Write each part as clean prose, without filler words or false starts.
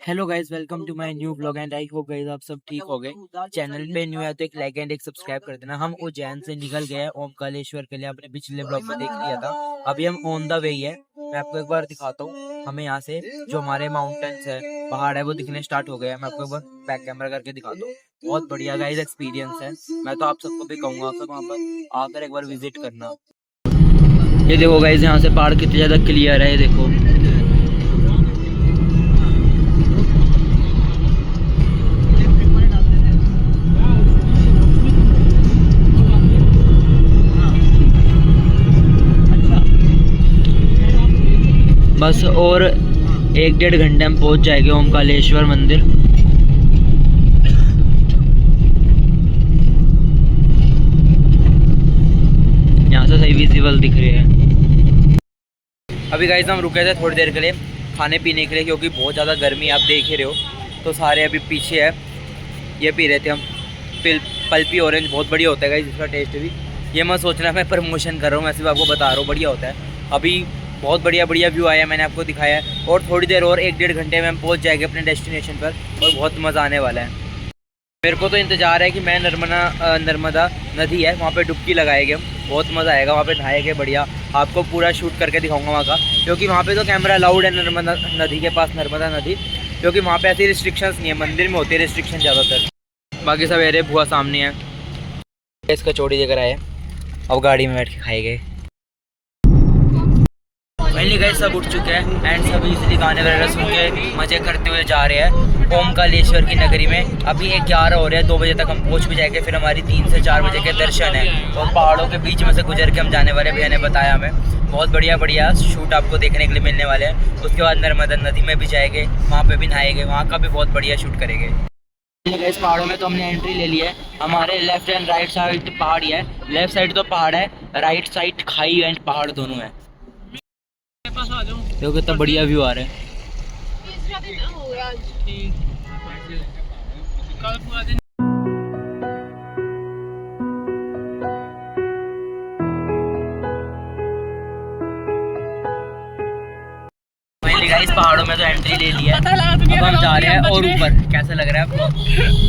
Hello guys, welcome to my new blog and I hope guys आप सब ठीक हो गए। चैनल पे न्यू है तो एक लाइक एंड एक सब्सक्राइब कर देना। हम उज्जैन से निकल गए ओमकारेश्वर के लिए, आपने पिछले ब्लॉग में देख लिया था। अभी हम ऑन द वे ही है। मैं आपको एक बार दिखाता हूँ। हमें यहाँ से जो हमारे माउंटेन्स है, पहाड़ है, वो दिखने स्टार्ट हो गए हैं। मैं आपको एक बार बैक कैमरा करके दिखाता हूँ। बहुत बढ़िया गाइज एक्सपीरियंस है। मैं तो आप सबको भी कहूँगा आप सब वहाँ पर आकर एक बार विजिट करना। ये देखो गाइज, यहाँ से पहाड़ कितने ज्यादा क्लियर है। ये देखो, बस और 1-1.5 घंटे में पहुंच जाएंगे ओमकारेश्वर मंदिर। यहाँ से सही विजिबल दिख रही है। अभी गाइस हम रुके थे थोड़ी देर के लिए खाने पीने के लिए, क्योंकि बहुत ज़्यादा गर्मी आप देख ही रहे हो। तो सारे अभी पीछे है, ये पी रहे थे हम पल्पी ऑरेंज। बहुत बढ़िया होता है गाइस इसका टेस्ट भी। ये मैं सोच रहा मैं प्रमोशन कर रहा हूँ, मैं सिर्फ आपको बता रहा हूँ बढ़िया होता है। अभी बहुत बढ़िया व्यू आया, मैंने आपको दिखाया है। और थोड़ी देर और 1-1.5 घंटे में हम पहुंच जाएंगे अपने डेस्टिनेशन पर और बहुत मज़ा आने वाला है। मेरे को तो इंतज़ार है कि मैं नर्मदा नदी है वहाँ पे डुबकी लगाएंगे हम। बहुत मज़ा आएगा, वहाँ पे नहाएंगे बढ़िया। आपको पूरा शूट करके दिखाऊंगा वहाँ का, क्योंकि वहाँ पे तो कैमरा अलाउड है नर्मदा नदी के पास, नर्मदा नदी, क्योंकि वहाँ पे ऐसी रिस्ट्रिक्शंस नहीं है। मंदिर में होती है रिस्ट्रिक्शन ज़्यादातर। बाकी सब एरे बुआ सामने है। इसका चौड़ी देकर आए, अब गाड़ी में बैठ के खाएंगे। फाइनली गाइस सब उठ चुके हैं एंड सभी इसलिए गाने वगैरह सुन के मज़े करते हुए जा रहे हैं ओमकारेश्वर की नगरी में। अभी 11 हो रहे हैं, 2 बजे तक हम पहुंच भी जाएंगे। फिर हमारी 3 से 4 बजे के दर्शन है और पहाड़ों के बीच में से गुजर के हम जाने वाले। भैया ने बताया हमें बहुत बढ़िया शूट आपको देखने के लिए मिलने वाले हैं। उसके बाद नर्मदा नदी में भी जाएंगे, वहाँ पर भी नहाएंगे, वहाँ का भी बहुत बढ़िया शूट करेंगे। इस पहाड़ों में तो हमने एंट्री ले ली है। हमारे लेफ्ट एंड राइट साइड पहाड़ ही है। लेफ्ट साइड तो पहाड़ है, राइट साइड खाई एंड पहाड़ दोनों है। देखो कितना बढ़िया व्यू आ रहा है। फाइनली गाइस पहाड़ों में तो एंट्री ले लिया, अब हम जा रहे हैं और ऊपर। कैसा लग रहा है आपको?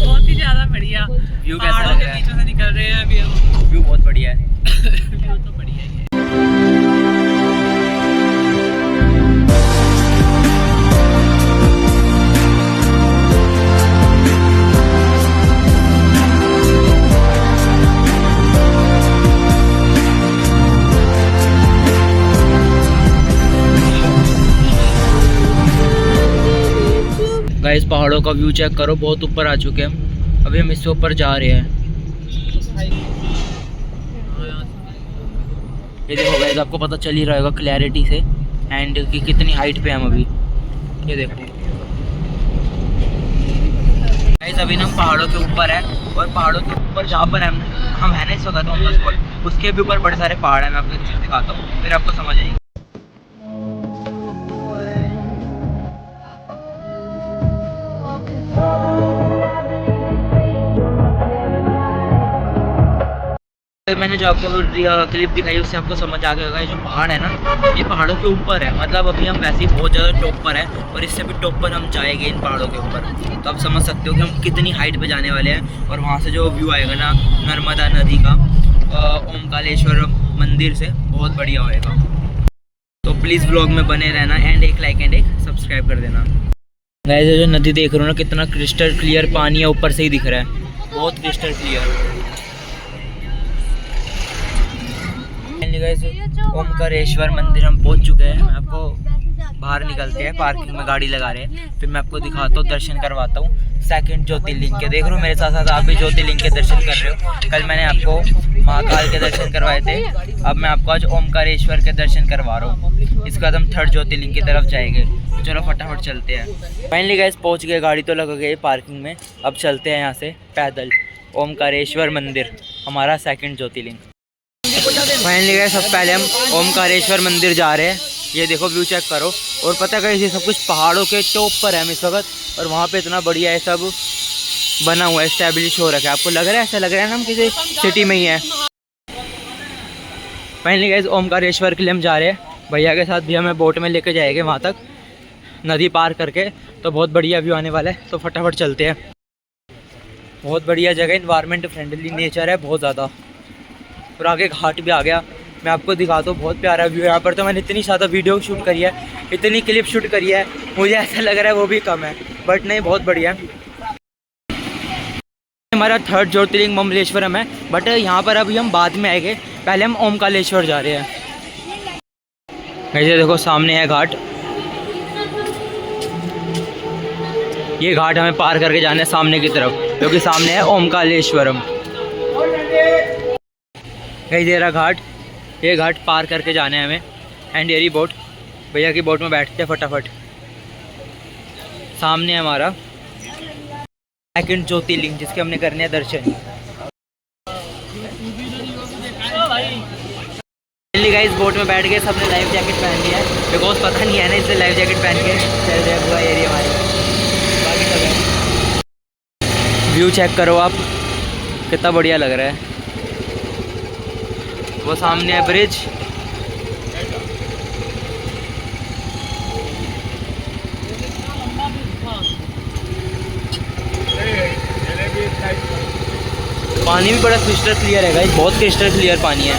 बहुत ही ज्यादा बढ़िया व्यू। कैसा लग रहा है? बीच में से निकल रहे हैं अभी हम। व्यू बहुत बढ़िया है। व्यू तो बढ़िया ही है। गाइस पहाड़ों का व्यू चेक करो, बहुत ऊपर आ चुके हैं हम। अभी हम इससे ऊपर जा रहे हैं। ये देखो गाइस, आपको पता चल ही रहा होगा क्लैरिटी से एंड कि कितनी हाइट पे हम अभी। ये देखो गाइस, अभी हम पहाड़ों के ऊपर है और पहाड़ों के ऊपर जहाँ पर हम है ना इस वक्त, उसके भी ऊपर बड़े सारे पहाड़ हैं। मैं आपको दिखाता हूँ, फिर आपको समझ आएगी। मैंने जो आपको क्लिप दिखाई उससे आपको समझ आ गया होगा। ये जो पहाड़ है ना, ये पहाड़ों के ऊपर है। मतलब अभी हम वैसे ही बहुत ज़्यादा टॉप पर है और इससे भी टॉप पर हम जाएंगे इन पहाड़ों के ऊपर। तो आप समझ सकते हो कि हम कितनी हाइट पे जाने वाले हैं। और वहाँ से जो व्यू आएगा ना नर्मदा नदी का, ओमकारेश्वर मंदिर से, बहुत बढ़िया होएगा। तो प्लीज़ ब्लॉग में बने रहना एंड एक लाइक एंड एक सब्सक्राइब कर देना। गाइस जो नदी देख रहे हो ना, कितना क्रिस्टल क्लियर पानी है, ऊपर से ही दिख रहा है, बहुत क्रिस्टल क्लियर। ओमकारेश्वर मंदिर हम पहुंच चुके हैं। मैं आपको बाहर निकलते हैं, पार्किंग में गाड़ी लगा रहे हैं, फिर मैं आपको दिखाता हूँ, दर्शन करवाता हूँ सेकंड ज्योतिर्लिंग के। देख रहे हो मेरे साथ साथ आप भी ज्योतिर्लिंग के दर्शन कर रहे हो। कल मैंने आपको महाकाल के दर्शन करवाए थे, अब मैं आपको आज ओमकारेश्वर के दर्शन करवा रहा हूँ। इसके बाद हम थर्ड ज्योतिर्लिंग की तरफ जाएंगे। चलो फटाफट चलते हैं। फाइनली गाइस पहुँच गए, गाड़ी तो लग गई पार्किंग में। अब चलते हैं यहाँ से पैदल ओमकारेश्वर मंदिर, हमारा सेकंड ज्योतिर्लिंग। फाइनली गए सब पहले हम ओमकारेश्वर मंदिर जा रहे हैं। ये देखो व्यू चेक करो। और पता है ये सब कुछ पहाड़ों के टॉप पर है हम इस वक्त, और वहाँ पे इतना बढ़िया है सब बना हुआ है, एस्टेब्लिश हो रखा है। आपको लग रहा है, ऐसा लग रहा है ना हम किसी सिटी में ही है। फाइनली गाइस ओमकारेश्वर के लिए हम जा रहे हैं। भैया के साथ भी हमें बोट में लेके जाएंगे वहाँ तक। नदी पार करके, तो बहुत बढ़िया व्यू आने वाला है। तो फटाफट चलते हैं। बहुत बढ़िया जगह, इन्वायरमेंट फ्रेंडली नेचर है बहुत ज़्यादा। और आगे घाट भी आ गया, मैं आपको दिखाता हूँ। बहुत प्यारा व्यू है यहाँ पर। तो मैंने इतनी ज़्यादा वीडियो शूट करी है, इतनी क्लिप शूट करी है, मुझे ऐसा लग रहा है वो भी कम है, बट नहीं, बहुत बढ़िया है। हमारा थर्ड ज्योतिर्लिंग ममलेश्वरम है, बट यहाँ पर अभी हम बाद में आएंगे। पहले हम ओमकारेश्वर जा रहे हैं। ऐसे देखो सामने है घाट, ये घाट हमें पार करके जाना है सामने की तरफ, क्योंकि सामने है ओमकारेश्वरम। ये रहा घाट, ये घाट पार करके जाना है हमें। एंड येरी बोट, भैया की बोट में बैठते हैं फटाफट। सामने है हमारा सेकंड ज्योतिर्लिंग, जिसके हमने करने हैं दर्शन। गाइस बोट में बैठ गए, सबने लाइफ जैकेट पहन लिया है, बिकॉज पता नहीं है ना, इसलिए लाइफ जैकेट पहन के चल रहे हैं पूरा एरिया हमारे। बाकी सब व्यू चेक करो आप, कितना बढ़िया लग रहा है। वो सामने है ब्रिज, पानी भी बड़ा क्रिस्टल क्लियर है गाइस, बहुत क्रिस्टल क्लियर पानी है।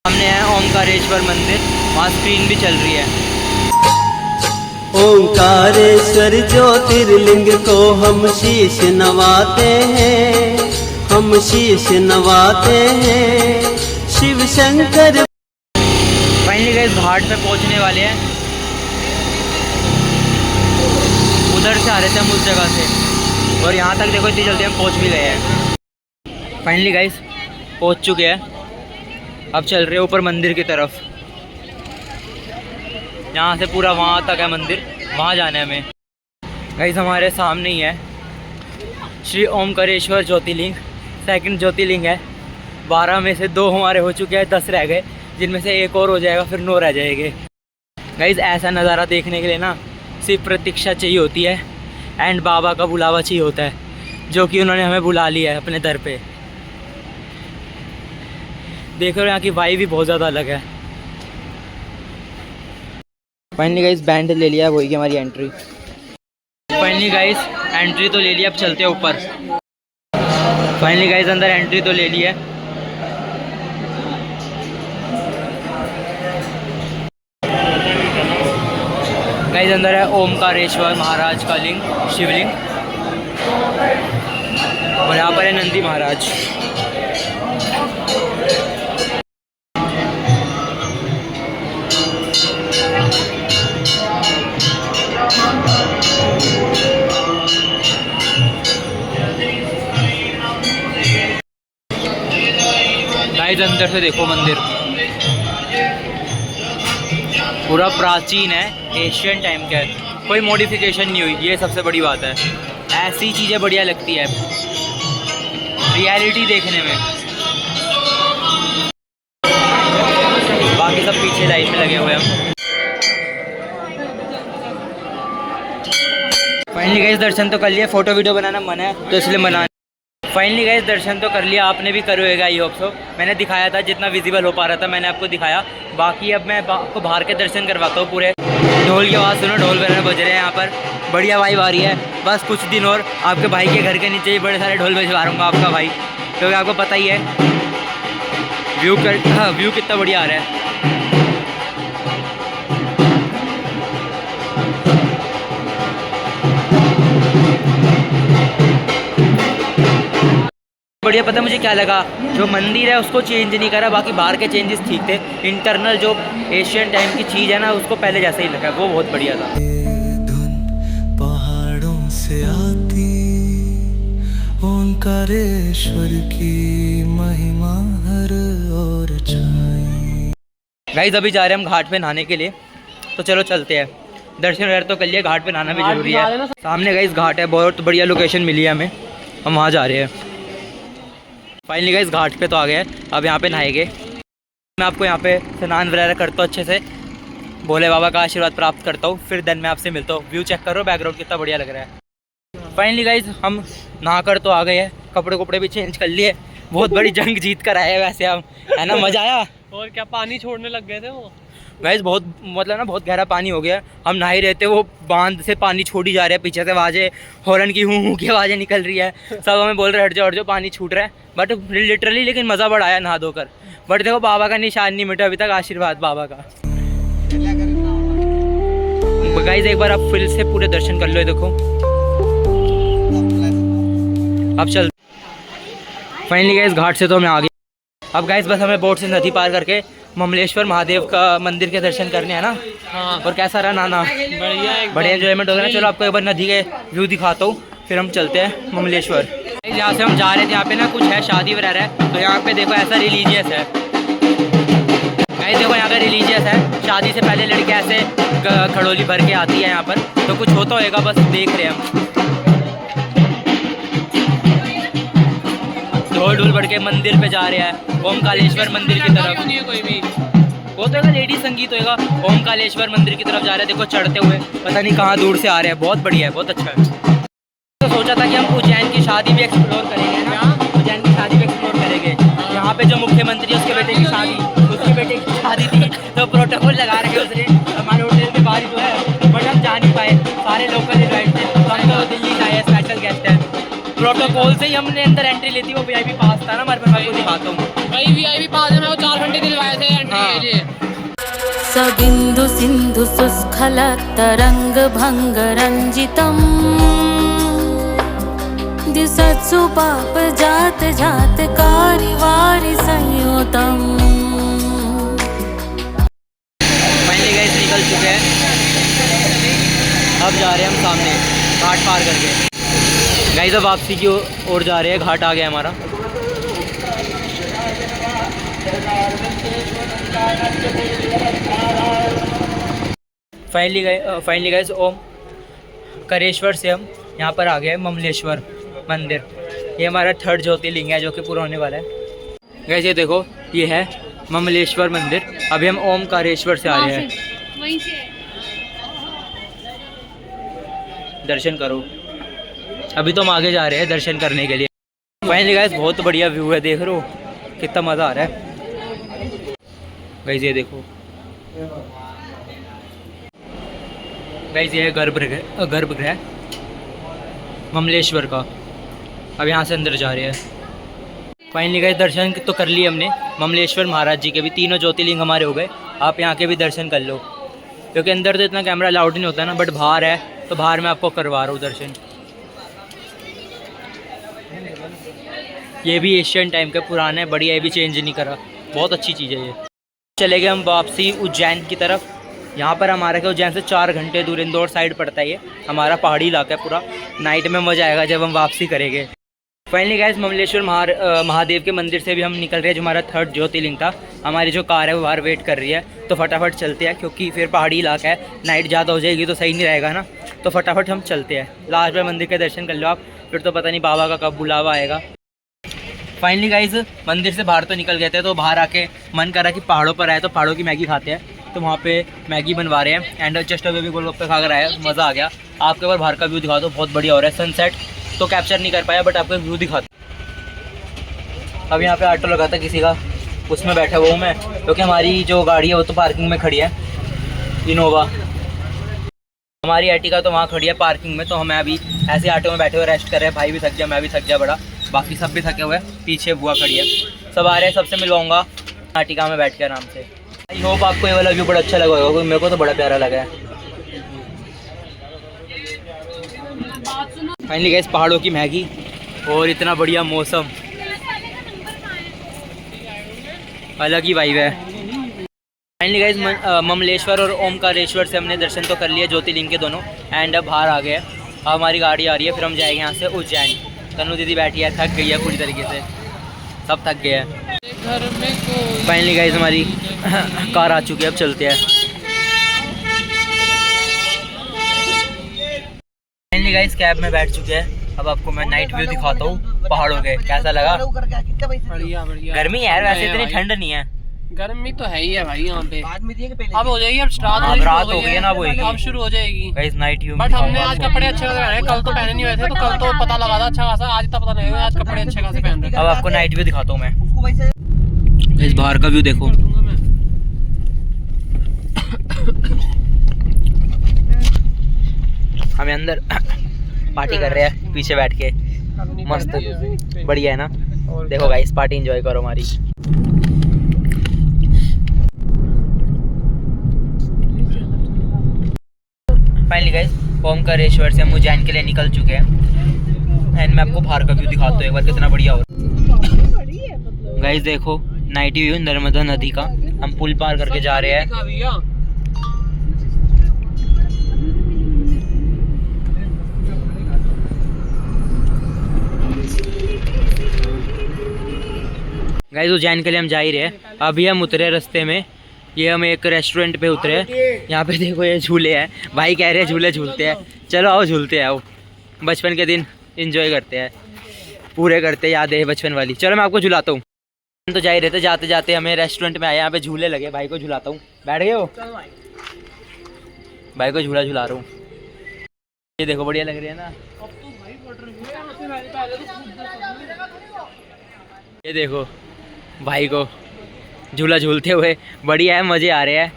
सामने है ओमकारेश्वर मंदिर, वहाँ स्क्रीन भी चल रही है। ओंकारेश्वर ज्योतिर्लिंग को हम शीश नवाते हैं, हम शीश नवाते हैं शिव शंकर। फाइनली गाइस घाट पे पहुंचने वाले हैं। उधर से आ रहे थे हम उस जगह से, और यहाँ तक देखो इतनी जल्दी हम पहुंच भी गए हैं। फाइनली गाइस पहुंच चुके हैं। अब चल रहे हैं ऊपर मंदिर की तरफ। यहाँ से पूरा वहाँ तक है मंदिर, वहाँ जाना है हमें। गाइस हमारे सामने ही है श्री ओमकारेश्वर ज्योतिर्लिंग, सेकंड ज्योतिर्लिंग है। 12 में से 2 हमारे हो चुके हैं, 10 रह गए, जिनमें से एक और हो जाएगा, फिर 9 रह जाएंगे। गाइस ऐसा नज़ारा देखने के लिए ना सिर्फ प्रतीक्षा चाहिए होती है, एंड बाबा का बुलावा चाहिए होता है, जो कि उन्होंने हमें बुला लिया है अपने दर पे। देख रहे हो यहाँ की वाइब भी बहुत ज़्यादा अलग है। फाइनली गाइस बैंड ले लिया, वही की हमारी एंट्री। फाइनली गाइस एंट्री तो ले लिया, अब चलते हैं ऊपर। फाइनली गाइस अंदर एंट्री तो ले ली है। गाइस अंदर है ओमकारेश्वर महाराज का लिंग, शिवलिंग, और यहाँ पर है नंदी महाराज। गाइस अंदर से देखो मंदिर पूरा प्राचीन है, एशियन टाइम का है, कोई मॉडिफिकेशन नहीं हुई, ये सबसे बड़ी बात है। ऐसी चीज़ें बढ़िया लगती है रियलिटी देखने में। बाकी सब पीछे लाइन में लगे हुए हैं। फाइनली गाइस दर्शन तो कर लिया, फोटो वीडियो बनाना मना है तो इसलिए मना। फाइनली गाइस दर्शन तो कर लिया, आपने भी करो होगा, आई होप सो। मैंने दिखाया था जितना विजिबल हो पा रहा था मैंने आपको दिखाया। बाकी अब मैं आपको बाहर के दर्शन करवाता हूँ पूरे। ढोल की आवाज़ सुनो, ढोल वगैरह बज रहे हैं यहाँ पर, बढ़िया वाइब आ रही है। बस कुछ दिन और आपके भाई के घर के नीचे ही बड़े सारे ढोल बजवा दूँगा आपका भाई, क्योंकि आपको पता ही है व्यू कितना बढ़िया आ रहा है। बढ़िया। पता मुझे क्या लगा, जो मंदिर है उसको चेंज नहीं करा, बाकी बाहर के चेंजेस ठीक थे। इंटरनल जो एशियन टाइम की चीज़ है ना, उसको पहले जैसा ही लगा, वो बहुत बढ़िया था। धुन पहाड़ों से आती ओंकारेश्वर की महिमा हर ओर छाई। गाइस अभी जा रहे हैं हम घाट पे नहाने के लिए, तो चलो चलते हैं। दर्शन वगैरह तो कर लिया, घाट पे नहाना भी जरूरी है। सामने गाइस घाट है, बहुत बढ़िया लोकेशन मिली है हमें, हम वहाँ जा रहे हैं। फाइनली गाइस घाट पे तो आ गए, अब यहाँ पे नहाएंगे। मैं आपको यहाँ पे स्नान वगैरह करता हूँ अच्छे से, भोले बाबा का आशीर्वाद प्राप्त करता हूँ, फिर देन मैं आपसे मिलता हूँ। व्यू चेक करो बैकग्राउंड कितना बढ़िया लग रहा है। फाइनली गाइस हम नहा कर तो आ गए हैं, कपड़े कपड़े भी चेंज कर लिए, बहुत बड़ी जंग जीत कर आए हैं वैसे हम, है ना, मजा आया। और क्या, पानी छोड़ने लग गए थे वो गाइस, बहुत मतलब ना बहुत गहरा पानी हो गया, हम नहा ही रहते, वो बांध से पानी छोड़ी जा रहे हैं, पीछे से आवाज़ें हॉर्न की हूँ की आवाज़ें निकल रही है, सब हमें बोल रहे हैं हट जाओ पानी छूट रहा है, बट लिटरली लेकिन मज़ा बड़ा आया नहा धोकर। बट देखो बाबा का निशान नहीं मिटा अभी तक, आशीर्वाद बाबा का। गाइस एक बार आप फिर से पूरे दर्शन कर लो, ये देखो अब चल। फाइनली गाइस घाट से तो मैं आ गया, अब गाइस बस हमें बोट से नदी पार करके ममलेश्वर महादेव का मंदिर के दर्शन करने हैं ना। हाँ और कैसा रहा नाना? बढ़िया एंजॉयमेंट हो गया ना। चलो आपको एक बार नदी के व्यू दिखाता हूँ, फिर हम चलते हैं ममलेश्वर। यहाँ से हम जा रहे थे, यहाँ पे ना कुछ है शादी वगैरह है, तो यहाँ पे देखो ऐसा रिलीजियस है, देखो यहाँ का रिलीजियस है, शादी से पहले लड़के ऐसे खड़ोली भर के आती है यहाँ पर, तो कुछ होता होएगा, बस देख रहे हैं हम। ढोल ढोल बढ़ के मंदिर पे जा रहे हैं, ओमकालेश्वर मंदिर की तरफ। नहीं है कोई भी, वो तो लेडी संगीत होएगा, ओमकालेश्वर मंदिर की तरफ जा रहे हैं, देखो चढ़ते हुए, पता नहीं कहाँ दूर से आ रहे हैं, बहुत बढ़िया है, बहुत अच्छा है। तो सोचा था कि हम उज्जैन की शादी भी एक्सप्लोर करेंगे ना, उज्जैन की शादी भी एक्सप्लोर करेंगे। यहाँ पे जो मुख्यमंत्री है उसके बेटे की शादी, उसके बेटे की शादी थी, तो प्रोटोकॉल लगा रखे उसने हमारे होटल के बाहर तो है, बट हम जा नहीं पाए, सारे लोकल इन्वाइट थे, हम तो दिल्ली से आए, स्पेशल गेस्ट है। प्रोटोकॉल से ही हमने अंदर एंट्री ली थी, वो वीआईपी पास था ना हमारे पास, आपको दिखाता हूँ। भाई वीआईपी पास है, मैं वो 4 घंटे दिलवाए थे एंट्री के लिए। सबिंदु सिंधु सुस्खल तरंग भंग रंजितम दिशत्सु पाप जात जात कारी वारि संयुतम। फाइनली गाइस निकल चुके हैं, अब जा रहे हैं हम सामने घाट पार करके। गाइस अब वापसी की ओर जा रहे हैं, घाट आ गया हमारा। फाइनली गाइस ओम करेश्वर से हम यहाँ पर आ गए हैं ममलेश्वर मंदिर। ये हमारा 3rd ज्योतिर्लिंग है जो कि पूरा होने वाला है। गाइस ये देखो, ये है ममलेश्वर मंदिर। अभी हम ओमकारेश्वर से आ रहे हैं, वहीं से दर्शन करो। अभी तो हम आगे जा रहे हैं दर्शन करने के लिए। फाइनली गाइस बहुत बढ़िया व्यू है, देख रहे हो कितना मज़ा आ रहा है। गाइस ये देखो, गाइस ये है गर्भगृह ममलेश्वर का। अब यहाँ से अंदर जा रहे हैं। फाइनली गाइस दर्शन तो कर लिए हमने ममलेश्वर महाराज जी के भी, 3 ज्योतिर्लिंग हमारे हो गए। आप यहाँ के भी दर्शन कर लो, क्योंकि अंदर तो इतना कैमरा अलाउड नहीं होता ना, बट बाहर है तो बाहर मैं आपको करवा रहा हूँ दर्शन। ये भी एशियन टाइम का पुराना है, बढ़िया, ये भी चेंज नहीं करा, बहुत अच्छी चीज़ है ये। चले गए हम वापसी उज्जैन की तरफ। यहाँ पर हमारा क्या उज्जैन से 4 घंटे दूर इंदौर साइड पड़ता है, ये हमारा पहाड़ी इलाका है पूरा। नाइट में मज़ा आएगा जब हम वापसी करेंगे। फाइनली गाइस ममलेश्वर महादेव के मंदिर से भी हम निकल रहे हैं, जो हमारा 3rd ज्योतिर्लिंग था। हमारी जो कार है वो बाहर वेट कर रही है, तो फटाफट चलते हैं, क्योंकि फिर पहाड़ी इलाका है, नाइट ज़्यादा हो जाएगी तो सही नहीं रहेगा ना, तो फटाफट हम चलते हैं। लास्ट में मंदिर के दर्शन कर लो आप, फिर तो पता नहीं बाबा का कब बुलावा आएगा। फाइनली गाइस मंदिर से बाहर तो निकल गए थे, तो बाहर आके मन करा कि पहाड़ों पर आए तो पहाड़ों की मैगी खाते हैं, तो वहाँ पे मैगी बनवा रहे हैं। एंड जस्ट अभी गोलगप्पे खा कर आया, मज़ा आ गया। आपके बार बाहर का व्यू दिखा दो, बहुत बढ़िया हो रहा है। सनसेट तो कैप्चर नहीं कर पाया, बट आपको व्यू दिखाता। अब यहाँ पे ऑटो लगा था किसी का, उसमें बैठा हुआ हूँ मैं, क्योंकि हमारी जो गाड़ी है वो तो पार्किंग में खड़ी है, इनोवा। हमारी एर्टिगा तो वहाँ खड़ी है पार्किंग में, तो हमें अभी ऐसे ऑटो में बैठे हुए रेस्ट कर रहे हैं। भाई भी थक गया, मैं भी थक गया बड़ा, बाकी सब भी थके हुए हैं। पीछे बुआ खड़ी है, सब आ रहे हैं, सबसे मिलवाऊंगा एर्टिगा में बैठ के आराम से। आई होप आपको ये वाला व्यू बड़ा अच्छा लगा होगा, क्योंकि मेरे को तो बड़ा प्यारा लगा है। फाइनली गाइस पहाड़ों की मैगी और इतना बढ़िया मौसम, अलग ही वाइब है। फाइनली गाइस ममलेश्वर और ओमकारेश्वर से हमने दर्शन तो कर लिए, ज्योतिर्लिंग के दोनों। एंड अब बाहर आ गए, अब हमारी गाड़ी आ रही है, फिर हम जाएंगे यहाँ से उज्जैन। तनु दीदी बैठी है, थक गई है पूरी तरीके से, सब थक गए हैं। फाइनली गाइस हमारी कार आ चुकी है, अब चलते हैं। फाइनली गाइस कैब में बैठ चुके हैं, अब आपको मैं नाइट व्यू दिखाता हूँ पहाड़ों के। कैसा लगा? बढ़िया बढ़िया। गर्मी है यार, वैसे इतनी ठंड नहीं है, गर्मी तो है ही है भाई यहाँ पे। बाद में दिए कि पहले अब हो जाएगी, अब स्टार्ट अब रात हो गई है ना, अब होएगी। अब शुरू हो जाएगी। Guys night view. बट हमने आज कपड़े अच्छे खासे पहने, कल तो पहने नहीं हुए थे, तो कल तो पता लगा था अच्छा खासा, आज तो पता नहीं होगा, आज कपड़े अच्छे खासे पहन रहे। अब आपको नाइट व्यू दिखाता हूँ मैं। इस बाहर का व्यू देखो। हमें अंदर पार्टी कर रहे हैं पीछे बैठ के, मस्त बढ़िया है ना। देखो गाइस पार्टी एंजॉय करो हमारी। फाइनली गाइस ओमकारेश्वर से हम उज्जैन के लिए निकल चुके हैं एंड मैं आपको बाहर का व्यू दिखाता हूँ एक बार कितना बढ़िया हो रहा है। गाइस देखो नाइट व्यू नर्मदा नदी का। हम पुल पार करके जा रहे हैं। गाइस उज्जैन के लिए हम जा ही रहे हैं। अभी हम उतरे रास्ते में, ये हम एक रेस्टोरेंट पे उतरे हैं। यहाँ पे देखो ये झूले हैं, भाई कह रहे हैं झूले झूलते हैं, चलो आओ झूलते हैं, आओ बचपन के दिन एंजॉय करते हैं, पूरे करते हैं, यादें हैं बचपन वाली। चलो मैं आपको झुलाता हूँ। तो जा ही रहे थे, जाते जाते हमें रेस्टोरेंट में आए, यहाँ पे झूले लगे, भाई को झुलाता हूँ। बैठ गए हो? भाई को झूला झुला रहा हूँ। ये देखो बढ़िया लग रही है ना। ये देखो भाई को झूला झूलते हुए, बढ़िया है, मज़े आ रहे हैं।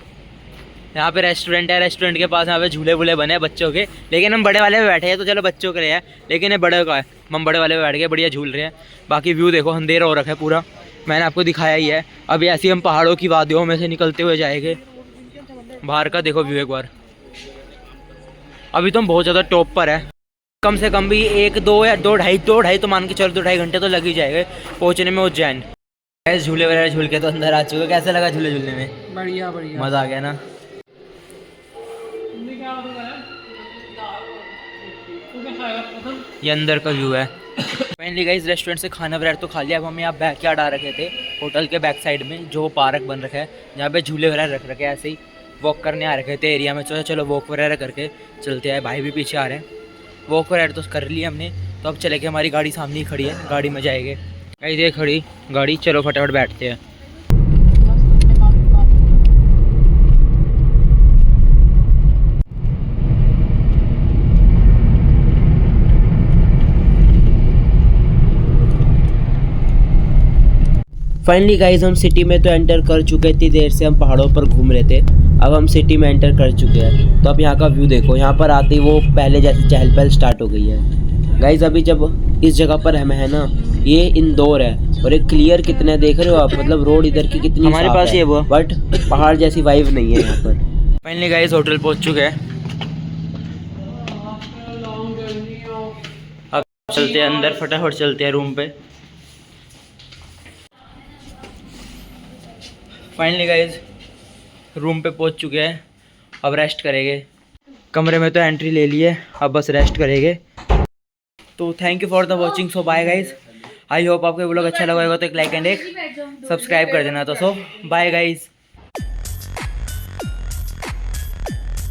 यहाँ पे रेस्टोरेंट है, रेस्टोरेंट के पास यहाँ पे झूले वूले बने हैं बच्चों के, लेकिन हम बड़े वाले पे बैठे हैं, तो चलो बच्चों के लिए है, लेकिन ये बड़े का है, हम बड़े वाले पे बैठ के बढ़िया झूल रहे हैं। बाकी व्यू देखो, अंधेरा हो रखा है पूरा, मैंने आपको दिखाया ही है। अभी ऐसे ही हम पहाड़ों की वादियों में से निकलते हुए जाएंगे। बाहर का देखो व्यू एक बार। अभी तो हम बहुत ज़्यादा टॉप पर है, कम से कम भी 1-2 तो मान के चलो 2-2.5 घंटे तो लग ही जाएंगे पहुँचने में उज्जैन। झूले वगैरह झूल के तो अंदर आ चुके। कैसा लगा झूले झूलने में? बढ़िया बढ़िया, मज़ा आ गया ना। ये अंदर का व्यू है। फाइनली गाइस रेस्टोरेंट से खाना वगैरह तो खा लिया। अब हम यहाँ बैक यार्ड आ रखे थे होटल के बैक साइड में, जो पार्क बन रखा है जहाँ पे झूले वगैरह रख रखे हैं, ऐसे ही वॉक करने आ रखे थे एरिया में। चलो वॉक वगैरह करके चलते हैं। भाई भी पीछे आ रहे हैं। वॉक वगैरह तो कर लिया हमने, तो अब चले गए, हमारी गाड़ी सामने ही खड़ी है, गाड़ी में जाएंगे। ये खड़ी गाड़ी, चलो फटाफट बैठते हैं। फाइनली गाइज हम सिटी में तो एंटर कर चुके। इतनी देर से हम पहाड़ों पर घूम रहे थे, अब हम सिटी में एंटर कर चुके हैं। तो अब यहाँ का व्यू देखो, यहाँ पर आते ही वो पहले जैसे चहल पहल स्टार्ट हो गई है। गाइज अभी जब इस जगह पर हम है ना, ये इंदौर है, और एक क्लियर कितने देख रहे हो आप, मतलब रोड इधर की कितनी हमारे पास है, वो बट पहाड़ जैसी वाइब नहीं है यहाँ पर। फाइनली गाइज होटल पहुँच चुके हैं। अब चलते हैं अंदर, फटाफट चलते हैं रूम पे। फाइनली गाइज रूम पे पहुंच चुके हैं, अब रेस्ट करेंगे। कमरे में तो एंट्री ले ली है, अब बस रेस्ट करेंगे। तो thank you for the watching. So bye guys, I hope आपको व्लॉग अच्छा लगा होगा, तो एक लाइक एंड एक सब्सक्राइब कर देना। तो सो बाय गाइज।